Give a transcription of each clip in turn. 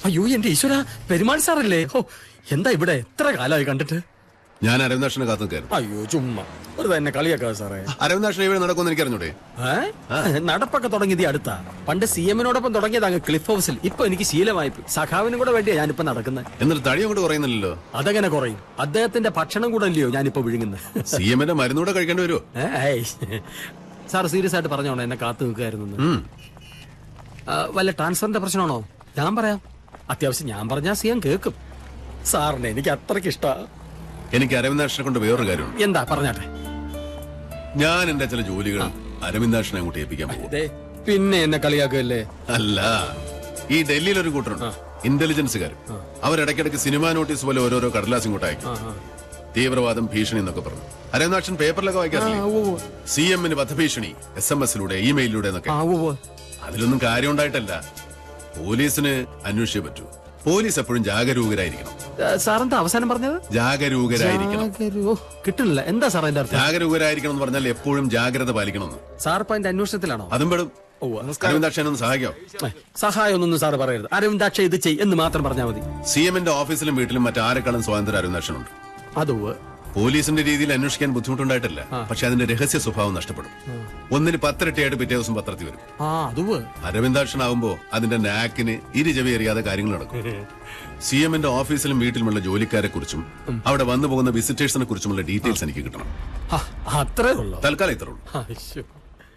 അയ്യോ എന്റെ ഈശ്വര, പെരുമാൾ സാറല്ലേ? ഓ, എന്താ ഇവിടെ എത്ര കാലമായി കണ്ടിട്ട്? ഞാൻ അരവിന്ദാക്ഷനെ കാത്തു നിൽക്കായിരുന്നു. അയ്യോ ചുമ്മാ വെറുതെ എന്നെ കളിയാക്കാ സാറേ. അരവിന്ദാക്ഷൻ ഇവിടെ നടക്കുമെന്ന് എനിക്കറിഞ്ഞൂടെ? നടപ്പൊക്കെ തുടങ്ങിയത് അടുത്താ. പണ്ട് CM-നോടൊപ്പം തുടങ്ങിയത് അങ്ങ് ക്ലിഫ് ഹൗസിൽ. ഇപ്പൊ എനിക്ക് ശീലമായി. സഖാവിനും കൂടെ വേണ്ടിയാ ഞാനിപ്പോ നടക്കുന്നത്. എന്നിട്ട് തടി അങ്ങോട്ട് കുറയുന്നില്ലല്ലോ. അതെങ്ങനെ കുറയും? അദ്ദേഹത്തിന്റെ ഭക്ഷണം കൂടെ അല്ലയോ ഞാനിപ്പോ വിഴുങ്ങുന്നത്. CM-ന്റെ മരുന്നൂടെ കഴിക്കേണ്ടി വരുമോ? സാർ സീരിയസ് ആയിട്ട് പറഞ്ഞോണോ എന്നെ കാത്തു നിൽക്കായിരുന്നു? വല്ല ട്രാൻസ്ഫറിന്റെ പ്രശ്നമാണോ? ഞാൻ പറയാം. അത്യാവശ്യം ഞാൻ പറഞ്ഞാൽ CM കേൾക്കും. സാറിനെ എനിക്ക് അത്രയ്ക്ക് ഇഷ്ടാ. എനിക്ക് അരവിന്ദാക്ഷനെ കൊണ്ട് വേറൊരു കാര്യമുണ്ട്. എന്താ പറഞ്ഞാട്ടെ. ഞാൻ എന്റെ ചില ജോലികൾ അരവിന്ദാക്ഷനെ അങ്ങോട്ട് ഏൽപ്പിക്കാൻ പോകും. പിന്നെ എന്നെ കളിയാക്കുകയല്ലേ? അല്ല, ഈ ഡൽഹിയിൽ ഒരു കൂട്ടരുണ്ട്, ഇന്റലിജൻസുകാർ. അവരിടയ്ക്കിടയ്ക്ക് സിനിമാ നോട്ടീസ് പോലെ ഓരോരോ കടലാസ് ഇങ്ങോട്ട് അയക്കും. തീവ്രവാദം, ഭീഷണി എന്നൊക്കെ പറഞ്ഞു. അരവിന്ദാക്ഷൻ പേപ്പറിലൊക്കെ വായിക്കാറില്ലേ? CM-ന് വധഭീഷണി SMS-ലൂടെ, ഇമെയിലിലൂടെ എന്നൊക്കെ. അതിലൊന്നും കാര്യം ഉണ്ടായിട്ടല്ല. പോലീസിന് അന്വേഷിച്ചേ പറ്റൂ. പോലീസ് എപ്പോഴും ജാഗരൂകരായിരിക്കണം. സാറെന്താ അവസാനം പറഞ്ഞത്? ജാഗരൂകരായിരിക്കണം. കിട്ടുന്നില്ല. എന്താ സാർ അതിന്റെ അർത്ഥം? ജാഗരൂകരായിരിക്കണം എന്ന് പറഞ്ഞാൽ എപ്പോഴും ജാഗ്രത പാലിക്കണമെന്ന്. സാർ ഇപ്പൊ അതിന്റെ അന്വേഷണത്തിലാണോ? അതും പെടും. അരവിന്ദാക്ഷനെ ഒന്ന് സഹായിക്കോ? സഹായം ഒന്നും സാർ പറയരുത്. അരവിന്ദാക്ഷ ഇത് ചെയ് എന്ന് മാത്രം പറഞ്ഞാൽ മതി. CM-ന്റെ ഓഫീസിലും വീട്ടിലും മറ്റാരെക്കാളും സ്വാതന്ത്ര്യം അരവിന്ദാക്ഷനുണ്ട്. അതോ പോലീസിന്റെ രീതിയിൽ അന്വേഷിക്കാൻ ബുദ്ധിമുട്ടുണ്ടായിട്ടില്ല. പക്ഷെ അതിന്റെ രഹസ്യ സ്വഭാവം നഷ്ടപ്പെടും. ഒന്നിന് 10 ഇരട്ടിയായിട്ട് പിറ്റേ ദിവസം പത്രത്തിൽ വരും. അരവിന്ദാക്ഷനാവുമ്പോ അതിന്റെ നാക്കിന് ഇരുചെവി അറിയാതെ കാര്യങ്ങൾ നടക്കും. CM-ന്റെ ഓഫീസിലും വീട്ടിലുമുള്ള ജോലിക്കാരെ കുറിച്ചും അവിടെ വന്നു പോകുന്ന വിസിറ്റേഴ്സിനെ കുറിച്ചുമുള്ള ഡീറ്റെയിൽസ് എനിക്ക് കിട്ടണം. അത്രേ ഉള്ളൂ. തൽക്കാലം ഇത്രേ ഉള്ളൂ.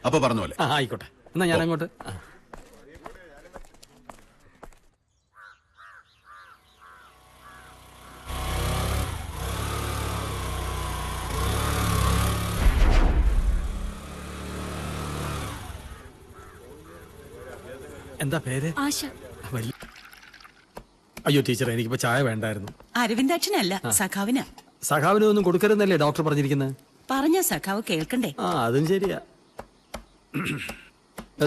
അപ്പൊ പറഞ്ഞ പോലെ ആയിക്കോട്ടെ. എന്നാ ഞാൻ അങ്ങോട്ട്. എന്താ പേര്? ആശ. അയ്യോ ടീച്ചർ, എനിക്കിപ്പോ ചായ വേണ്ടായിരുന്നു. അരവിന്ദാക്ഷനല്ല, സഖാവിനാ. സഖാവിന് ഒന്നും കൊടുക്കരുന്നല്ലേ ഡോക്ടർ പറഞ്ഞിരിക്കുന്നത്? പറഞ്ഞ സഖാവ് കേൾക്കണ്ടേ? അതും ശരിയാ.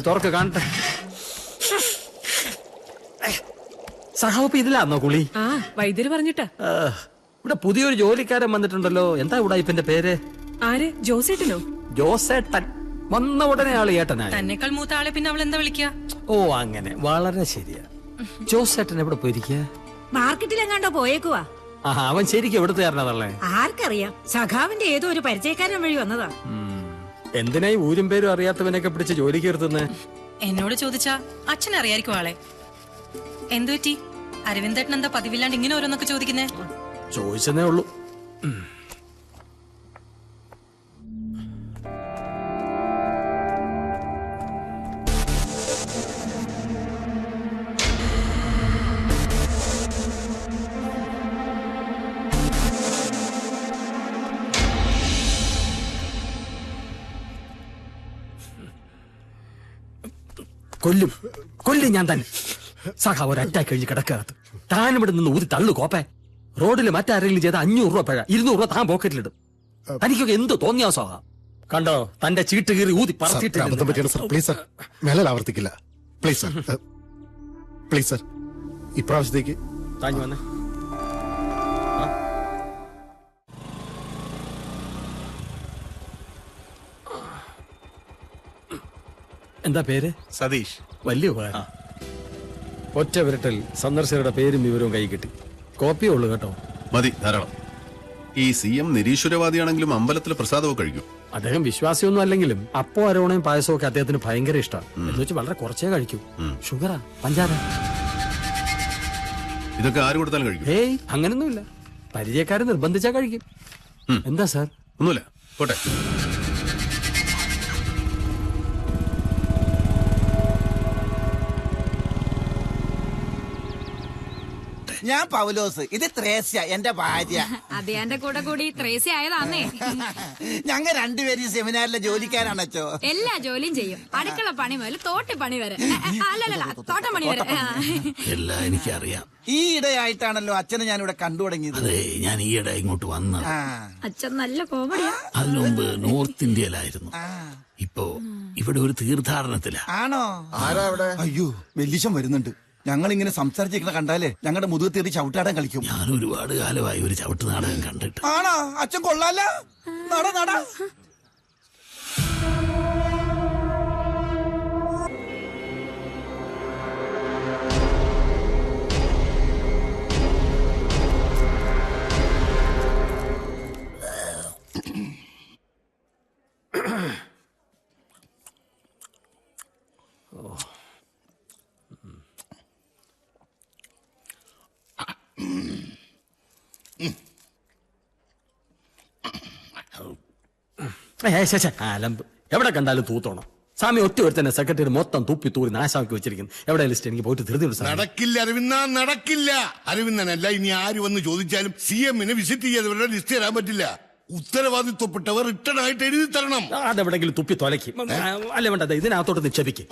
തുറക്ക് കാണട്ടെ. സഖാവ് ഇതിലാന്നോ കുളി? വൈദ്യര് പറഞ്ഞിട്ടാ. ഇവിടെ പുതിയൊരു ജോലിക്കാരൻ വന്നിട്ടുണ്ടല്ലോ. എന്താ ഉടായിപ്പിന്റെ പേര്? ആര്? ജോസേട്ടനോ? ജോസേട്ടൻ വന്ന ഉടനെ ആള് ഏട്ടനായി. തന്നെക്കാൾ മൂത്ത ആളെ പിന്നെ അവൾ എന്താ വിളിക്കുക? ഓ അങ്ങനെ, വളരെ ശരിയാ. ജോസേട്ടൻ എവിടെ പോയിരിക്കുക? മാർക്കറ്റിൽ എങ്ങാണ്ടോ പോയേക്കുവാ. അവൻ ശരിക്കും എവിടുത്തെ കാരണതല്ലേ? ആർക്കറിയാം. സഖാവിന്റെ ഏതോ ഒരു പരിചയക്കാരൻ വഴി വന്നതാ. എന്തിനായി ഊരും പേരും അറിയാത്തവനൊക്കെ പിടിച്ച് ജോലിക്ക് നിർത്തുന്നേ? എന്നോട് ചോദിച്ചാ അച്ഛൻ അറിയായിരിക്കും ആളെ. എന്തു പറ്റി? അരവിന്ദേട്ടൻ എന്താ പതിവില്ലാണ്ട് ഇങ്ങനെ ഓരോന്നൊക്കെ ചോദിക്കുന്നേ? ചോദിച്ചതേ ഉള്ളൂ. കൊല്ലും ഞാൻ തന്നെ. സഖാവ് ഒരു അറ്റാക്ക് കഴിഞ്ഞ് കിടക്കകത്ത്. താൻ ഇവിടെ നിന്ന് ഊതി തള്ളു കോപ്പേ. റോഡിൽ മറ്റാരെങ്കിലും ചെയ്ത 500 രൂപ പിഴ, 200 രൂപ താൻ പോക്കറ്റിലിടും. തനിക്കൊക്കെ എന്ത് തോന്നിയാ സോഹാ? കണ്ടോ തന്റെ ചീട്ട് കീറി ഊതി പറത്തിട്ട്. ആവർത്തിക്കില്ല പ്ലീസ് സർ. പ്ലീസ് സർ, ഇപ്രാവശ്യത്തേക്ക് താഞ്ഞു വന്നേ. എന്താ പേര്? സതീഷ്. വലിയ ഉപകാരം. ഒറ്റ വിരട്ടൽ സന്ദർശകരുടെ പേരും വിവരവും കൈ കിട്ടി. കോപ്പിയേ ഉള്ളു കേട്ടോ. മതി, ധാരാളം. ഈ CM നിരീശ്വരവാദിയാണെങ്കിലും അമ്പലത്തിലെ പ്രസാദമൊക്കെ കഴിക്കും. അദ്ദേഹം വിശ്വാസിയൊന്നും അല്ലെങ്കിലും അപ്പോ അരോണയും പായസവും ഒക്കെ അദ്ദേഹത്തിന് ഭയങ്കര ഇഷ്ടമാണ്. എന്ന് വെച്ച് വളരെ കുറച്ചേ കഴിക്കൂ. ഷുഗറാ, പഞ്ചാര, ഇതൊക്കെ ആര് കൊടുത്താലും കഴിക്കും. ഏയ് അങ്ങനൊന്നുമില്ല. പരിചയക്കാരെ നിർബന്ധിച്ചാ കഴിക്കും. എന്താ സാർ? ഒന്നുമില്ല, പോട്ടെ. ഞാൻ പൗലോസ്, ഇത് ത്രേസ്യ എന്റെ ഭാര്യ. അത് എന്റെ കൂടെ കൂടി ത്രേസ്യ ആയതാന്നേ. ഞങ്ങൾ രണ്ടുപേരും സെമിനാറിലെ ജോലിക്കാരാണോ? എല്ലാ ജോലിയും ചെയ്യും. അടുക്കള പണി മുതൽ തോട്ടി പണി വരെ. അല്ലല്ല, തോട്ടം പണി വരെ എല്ലാം എനിക്കറിയാം. ഈ ഇടയായിട്ടാണല്ലോ അച്ഛനെ ഞാൻ ഇവിടെ കണ്ടു തുടങ്ങിയത്. അതെ, ഞാൻ ഈയിടെ ഇങ്ങോട്ട് വന്നത്. അച്ഛൻ നല്ല കോമഡിയാ. അതിനു മുമ്പ് നോർത്ത് ഇന്ത്യയിലായിരുന്നു. ഇപ്പോ ഇവിടെ ഒരു തീർത്ഥാടനത്തിലാ. ആണോ? ആരാ അവിടെ? അയ്യോ, വെല്ലിശം വരുന്നുണ്ട്. ഞങ്ങൾ ഇങ്ങനെ സംസാരിച്ചിരിക്കുന്ന കണ്ടാലേ ഞങ്ങളുടെ മുതുക തീർത്തി ചവിട്ടാടൻ കളിക്കും. ഞാൻ ഒരുപാട് കാലമായി ഒരു ചവിട്ട് നാടകം കണ്ടിട്ട്. ആണോ? അച്ഛൻ കൊള്ളാല. നട അലമ്പ് എവിടെ കണ്ടാലും തൂത്തോണം. സ്വാമി ഒറ്റ ഒരുത്തന്നെ സെക്രട്ടറി മൊത്തം തുപ്പി തൂറി നാശമാക്കി വെച്ചിരിക്കുന്നു. എവിടെ ലിസ്റ്റ് എനിക്ക് പോയിട്ട് ധൃതി നടക്കില്ല അരവിന്ദ, നടക്കില്ല. അരവിന്ദനല്ല, ഇനി ആര് വന്ന് ചോദിച്ചാലും CM വിസിറ്റ് ചെയ്തവരുടെ ലിസ്റ്റ് തരാൻ പറ്റില്ല. ഉത്തരവാദിത്വപ്പെട്ടവർ റിട്ടേൺ ആയിട്ട് എഴുതി തരണം. അതെവിടെങ്കിലും തുപ്പി തൊലയ്ക്കും. അല്ല വേണ്ടത്, ഇതിനകത്തോട്ട് നിക്ഷേപിക്കും.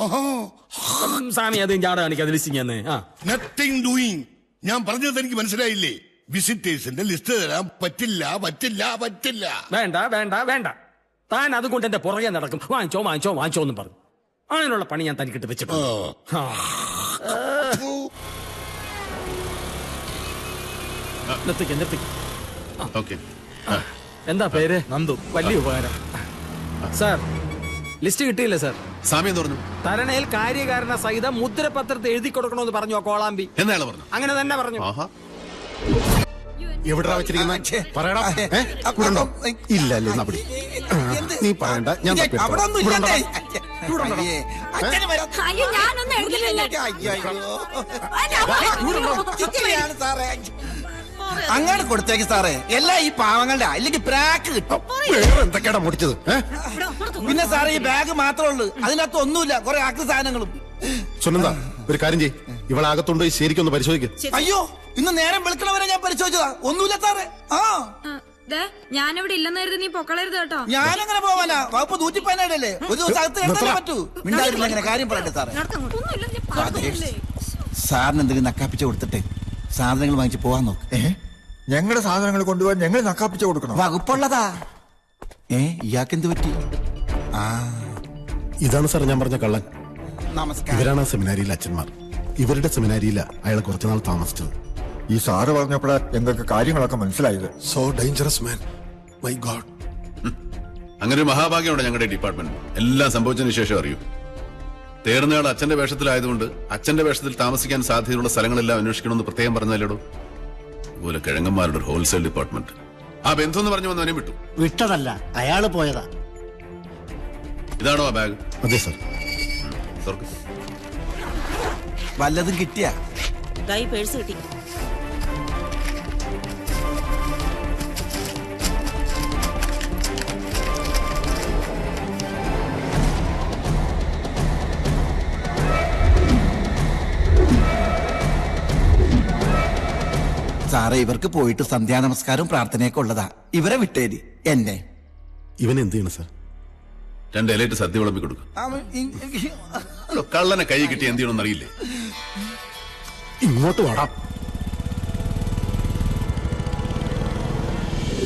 സ്വാമി അത് ജാട കാണിക്കാതെ ലിസ്റ്റിങ് നത്തിങ് ഡൂയിങ്. ഞാൻ പറഞ്ഞത് എനിക്ക് മനസ്സിലായില്ലേ? വിസിറ്റേഴ്സിന്റെ ലിസ്റ്റ് തരാൻ പറ്റില്ല, പറ്റില്ല, പറ്റില്ല. വേണ്ട വേണ്ട വേണ്ട, താൻ അതുകൊണ്ട് എന്റെ പുറകെ നടക്കും. വാങ്ങിച്ചോ വാങ്ങിച്ചോ വാങ്ങിച്ചോ എന്ന് പറഞ്ഞു. അങ്ങനെയുള്ള പണി ഞാൻ തനിക്കിട്ട് വെച്ചിട്ടുണ്ട്. നിർത്തിക്ക്. ഓക്കെ. എന്താ പേര്? നന്ദു. വലിയ ഉപകാരം സാർ. ലിസ്റ്റ് കിട്ടിയില്ല സാർ. സ്വാമി എന്ന് പറഞ്ഞു തരണയിൽ കാര്യകാരണ സഹിതം മുദ്രപത്രത്തിൽ എഴുതി കൊടുക്കണമെന്ന് പറഞ്ഞു കോളാമ്പി. എന്നയാള് പറഞ്ഞു. അങ്ങനെ തന്നെ പറഞ്ഞു. എവിടാ വെച്ചിരിക്കുന്ന പറയടാ. ഇല്ല അല്ലേ നപ്പടി, നീ പറയണ്ട, ഞാൻ അയ്യോ ഞാനൊന്നും എഴുതില്ലല്ലോ. അങ്ങനെ കൊടുത്തേക്ക് സാറേ. എല്ലാം ഈ പാവങ്ങളുടെ, അല്ലെങ്കിൽ പ്രാക്ക് കിട്ടും. വേറെ എന്തൊക്കെയാടാ മുടിച്ചത്? പിന്നെ സാറേ ഈ ബാഗ് മാത്രമേ ഉള്ളൂ, അതിനകത്ത് ഒന്നുമില്ല, കുറെ ആക്രി സാധനങ്ങളും. സുനന്ദ, ഒരു കാര്യം ചെയ്യ്, ഇവളാകത്തുണ്ട് ശരിക്കൊന്ന് പരിശോധിക്കും. അയ്യോ, ഇന്ന് നേരം വെളുക്കണവരെ ഞാൻ പരിശോധിച്ചതാ, ഒന്നുമില്ല സാറേ. ഞാനിവിടെ ഇല്ലെന്നായിരുന്നു, നീ പൊക്കളരുത് കേട്ടോ. ഞാനങ്ങനെ പോവാനാ, വകുപ്പ് 117 ഒരു ദിവസം അകത്ത് കിടത്താനേ പറ്റൂ. മിണ്ടായിരുന്നില്ല, അങ്ങനെ കാര്യം പറയട്ടെ സാറേ. സാറിന് എന്തെങ്കിലും നക്കാപ്പിച്ച് കൊടുത്തിട്ട് സാധനങ്ങൾ വാങ്ങിച്ച് പോവാൻ നോക്ക്. ഞങ്ങളുടെ സാധനങ്ങൾ കൊണ്ടുപോകാൻ ഞങ്ങൾ നക്കാപ്പിച്ച് കൊടുക്കണം. വകുപ്പുള്ളതാ. ഇയാൾക്കെന്ത് പറ്റി? ഇതാണ് സാർ ഞാൻ പറഞ്ഞ കള്ളൻ. നമസ്കാരം. ഇവരാണ് ആ സെമിനാരിയിലെ അച്ഛന്മാർ. ഇവരുടെ സെമിനാരിയില അയാൾ കുറച്ചുനാൾ താമസിച്ചത്. ഈ സാറ് പറഞ്ഞപ്പോഴാ ഞങ്ങൾക്ക് കാര്യങ്ങളൊക്കെ മനസ്സിലായത്. So dangerous man, my God. അങ്ങനെ ഒരു മഹാഭാഗ്യമുണ്ട് ഞങ്ങളുടെ ഡിപ്പാർട്ട്മെന്റ്. എല്ലാം സംഭവിച്ചതിന് ശേഷം അറിയൂ. തേടുന്നയാൾ അച്ഛന്റെ വേഷത്തിലായതുകൊണ്ട് അച്ഛന്റെ വേഷത്തിൽ താമസിക്കാൻ സാധ്യതയുള്ള സ്ഥലങ്ങളെല്ലാം അന്വേഷിക്കണമെന്ന് പ്രത്യേകം പറഞ്ഞാലോടോ. അതുപോലെ കിഴങ്ങന്മാരുടെ ഒരു ഹോൾസെയിൽ ഡിപ്പാർട്ട്മെന്റ്. ആ ബന്ധു എന്ന് പറഞ്ഞു വന്നവനെ വിട്ടു. വിട്ടതല്ല, അയാള് പോയതാ. ഇതാണോ ആ ബാഗ്? അതെ സാർ. വല്ലതും കിട്ടിയ പേഴ്സ് കിട്ടി. സാറേ, ഇവർക്ക് പോയിട്ട് സന്ധ്യാനമസ്കാരവും പ്രാർത്ഥനയൊക്കെ ഉള്ളതാ. ഇവരെ വിട്ടേരി. എന്നെ ഇവൻ എന്ത് ചെയ്യണം സാർ? 2 ഇലയിട്ട് സദ്യ വിളമ്പി കൊടുക്കും. കള്ളനെ കൈ കിട്ടി എന്ത് ചെയ്യണമെന്ന് അറിയില്ലേ? ഇങ്ങോട്ട് വാടാ.